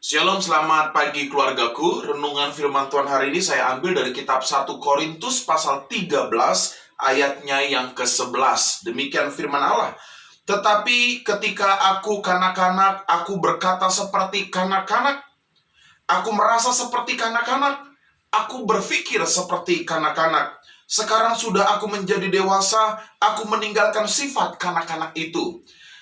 Shalom, selamat pagi keluargaku. Renungan firman Tuhan hari ini saya ambil dari kitab 1 Korintus pasal 13 ayatnya yang ke-11. Demikian firman Allah. Tetapi ketika aku kanak-kanak, aku berkata seperti kanak-kanak. Aku merasa seperti kanak-kanak. Aku berpikir seperti kanak-kanak. Sekarang sudah aku menjadi dewasa, aku meninggalkan sifat kanak-kanak itu.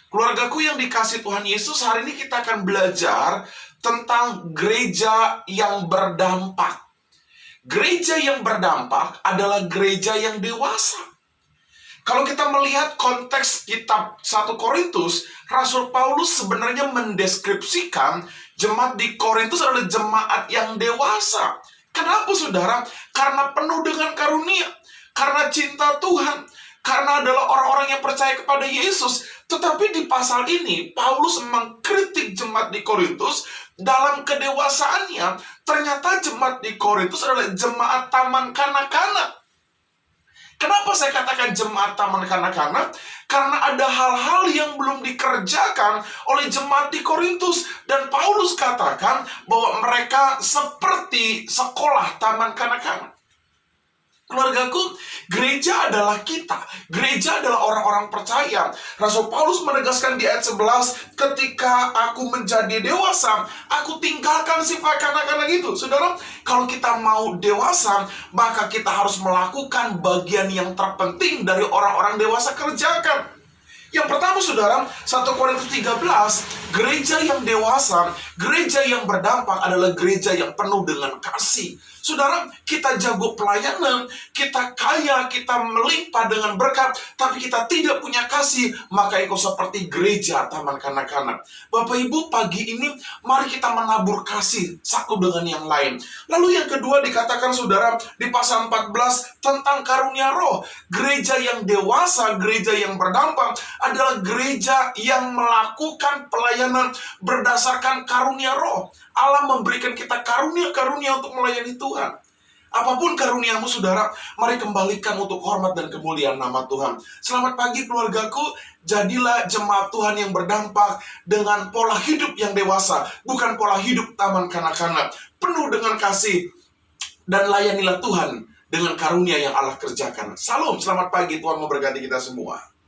Keluargaku yang dikasih Tuhan Yesus, hari ini kita akan belajar tentang gereja yang berdampak. Gereja yang berdampak adalah gereja yang dewasa. Kalau kita melihat konteks kitab 1 Korintus, Rasul Paulus sebenarnya mendeskripsikan jemaat di Korintus adalah jemaat yang dewasa. Kenapa saudara? Karena penuh dengan karunia, karena cinta Tuhan, karena adalah orang-orang yang percaya kepada Yesus. Tetapi di pasal ini, Paulus mengkritik jemaat di Korintus dalam kedewasaannya. Ternyata jemaat di Korintus adalah jemaat taman kanak-kanak. Kenapa saya katakan jemaat taman kanak-kanak? Karena ada hal-hal yang belum dikerjakan oleh jemaat di Korintus. Dan Paulus katakan bahwa mereka seperti sekolah taman kanak-kanak. Keluargaku, gereja adalah kita. Gereja adalah orang-orang percaya. Rasul Paulus menegaskan di ayat 11, ketika aku menjadi dewasa, aku tinggalkan sifat kanak-kanak itu. Saudara, kalau kita mau dewasa, maka kita harus melakukan bagian yang terpenting dari orang-orang dewasa kerjakan. Yang pertama saudara, 1 Korintus 13, gereja yang dewasa, gereja yang berdampak adalah gereja yang penuh dengan kasih. Saudara, kita jago pelayanan, kita kaya, kita melimpah dengan berkat, tapi kita tidak punya kasih, maka itu seperti gereja taman kanak-kanak. Bapak Ibu, pagi ini mari kita menabur kasih satu dengan yang lain. Lalu yang kedua dikatakan saudara di pasal 14 tentang karunia roh. Gereja yang dewasa, gereja yang berdampak adalah gereja yang melakukan pelayanan berdasarkan karunia roh. Allah memberikan kita karunia-karunia untuk melayani Tuhan. Apapun karuniamu saudara, mari kembalikan untuk hormat dan kemuliaan nama Tuhan. Selamat pagi keluargaku, jadilah jemaat Tuhan yang berdampak dengan pola hidup yang dewasa, bukan pola hidup taman kanak-kanak. Penuh dengan kasih, dan layanilah Tuhan dengan karunia yang Allah kerjakan. Salam, selamat pagi, Tuhan memberkati kita semua.